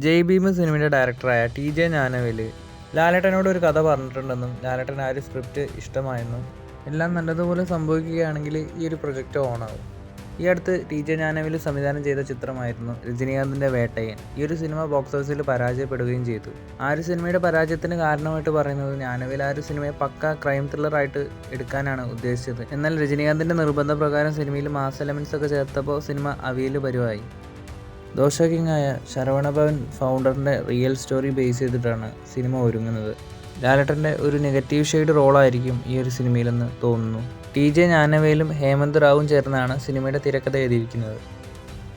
ജയ് ഭീം സിനിമയുടെ ഡയറക്ടറായ TJ ജ്ഞാനവേൽ ലാലേട്ടനോട് ഒരു കഥ പറഞ്ഞിട്ടുണ്ടെന്നും ലാലേട്ടൻ ആ ഒരു സ്ക്രിപ്റ്റ് ഇഷ്ടമായെന്നും എല്ലാം നല്ലതുപോലെ സംഭവിക്കുകയാണെങ്കിൽ ഈ ഒരു പ്രൊജക്റ്റ് ഓണാവും. ഈ അടുത്ത് TJ ജ്ഞാനവേൽ സംവിധാനം ചെയ്ത ചിത്രമായിരുന്നു രജനീകാന്തിൻ്റെ വേട്ടയൻ. ഈ ഒരു സിനിമ ബോക്സ് ഓഫീസിൽ പരാജയപ്പെടുകയും ചെയ്തു. ആ ഒരു സിനിമയുടെ പരാജയത്തിന് കാരണമായിട്ട് പറയുന്നത് ജ്ഞാനവേൽ ആ ഒരു സിനിമയെ പക്ക ക്രൈം ത്രില്ലറായിട്ട് എടുക്കാനാണ് ഉദ്ദേശിച്ചത്. എന്നാൽ രജനീകാന്തിൻ്റെ നിർബന്ധപ്രകാരം സിനിമയിൽ മാസ് എലമെൻറ്റ്സ് ഒക്കെ ചേർത്തപ്പോൾ സിനിമ അവിയൽ പരുവായി. ദോശ കിങ്ങായ ശരവണഭവൻ ഫൗണ്ടറിൻ്റെ റിയൽ സ്റ്റോറി ബേസ് ചെയ്തിട്ടാണ് സിനിമ ഒരുങ്ങുന്നത്. ലാലേട്ടൻ്റെ ഒരു നെഗറ്റീവ് ഷെയ്ഡ് റോളായിരിക്കും ഈ ഒരു സിനിമയിലെന്ന് തോന്നുന്നു. TJ ജ്ഞാനവേലും ഹേമന്ത് റാവും ചേർന്നാണ് സിനിമയുടെ തിരക്കഥ എഴുതിയിരിക്കുന്നത്.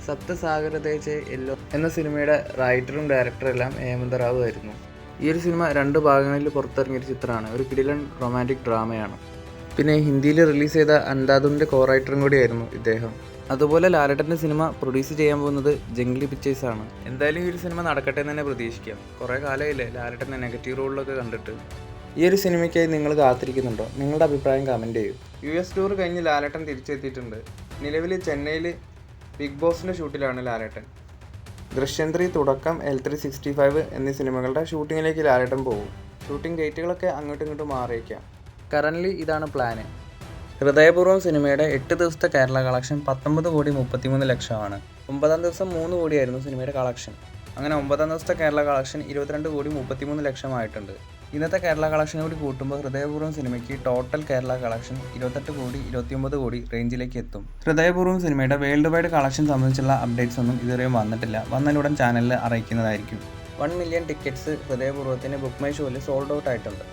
സപ്തസാഗരതേജ് യെല്ലോ എന്ന സിനിമയുടെ റൈറ്ററും ഡയറക്ടറും എല്ലാം ഹേമന്ത് റാവു ആയിരുന്നു. ഈ ഒരു സിനിമ 2 ഭാഗങ്ങളിൽ പുറത്തിറങ്ങിയ ചിത്രമാണ്. ഒരു കിടിലൻ റൊമാൻറ്റിക് ഡ്രാമയാണ്. പിന്നെ ഹിന്ദിയിൽ റിലീസ് ചെയ്ത അന്ധാധുൻ്റെ കോ റൈറ്ററും കൂടിയായിരുന്നു ഇദ്ദേഹം. അതുപോലെ ലാലേട്ടൻ്റെ സിനിമ പ്രൊഡ്യൂസ് ചെയ്യാൻ പോകുന്നത് ജംഗ്ലി പിക്ചേഴ്സ് ആണ്. എന്തായാലും ഈ ഒരു സിനിമ നടക്കട്ടെ എന്ന് തന്നെ പ്രതീക്ഷിക്കാം. കുറേ കാലമായില്ലേ ലാലേട്ടൻ്റെ നെഗറ്റീവ് റോളിലൊക്കെ കണ്ടിട്ട്. ഈ ഒരു സിനിമയ്ക്കായി നിങ്ങൾ കാത്തിരിക്കുന്നുണ്ടോ? നിങ്ങളുടെ അഭിപ്രായം കമൻറ്റ് ചെയ്യൂ. US ടൂർ കഴിഞ്ഞ് ലാലേട്ടൻ തിരിച്ചെത്തിയിട്ടുണ്ട്. നിലവിൽ ചെന്നൈയിൽ ബിഗ് ബോസിൻ്റെ ഷൂട്ടിലാണ് ലാലേട്ടൻ. ദൃശ്യം 3 തുടക്കം, L365 എന്നീ സിനിമകളുടെ ഷൂട്ടിങ്ങിലേക്ക് ലാലേട്ടൻ പോകും. ഷൂട്ടിംഗ് ഡേറ്റുകളൊക്കെ അങ്ങോട്ടും ഇങ്ങോട്ടും മാറിയേക്കാം. കറൻ്റ്ലി ഇതാണ് പ്ലാന്. ഹൃദയപൂർവ്വം സിനിമയുടെ 8 ദിവസത്തെ കേരള കളക്ഷൻ 19,33,00,000 9-ാം ദിവസം 3 കോടിയായിരുന്നു സിനിമയുടെ കളക്ഷൻ. അങ്ങനെ 9-ാം ദിവസത്തെ കേരള കളക്ഷൻ 22,33,00,000 ആയിട്ടുണ്ട്. ഇന്നത്തെ കേരള കളക്ഷൻ കൂടി കൂട്ടുമ്പോൾ ഹൃദയപൂർവ്വം സിനിമയ്ക്ക് ടോട്ടൽ കേരള കളക്ഷൻ 28 കോടി 29 കോടി റേഞ്ചിലേക്ക് എത്തും. ഹൃദയപൂർവ്വം സിനിമയുടെ വേൾഡ് വൈഡ് കളക്ഷൻ സംബന്ധിച്ചുള്ള അപ്ഡേറ്റ്സ് ഒന്നും ഇതുവരെയും വന്നിട്ടില്ല. വന്നാലുടൻ ചാനലിൽ അറിയിക്കുന്നതായിരിക്കും. 1 മില്യൺ ടിക്കറ്റ്സ് ഹൃദയപൂർവ്വത്തിന് ബുക്ക് മൈ ഷോയിൽ സോൾഡ് ഔട്ട് ആയിട്ടുണ്ട്.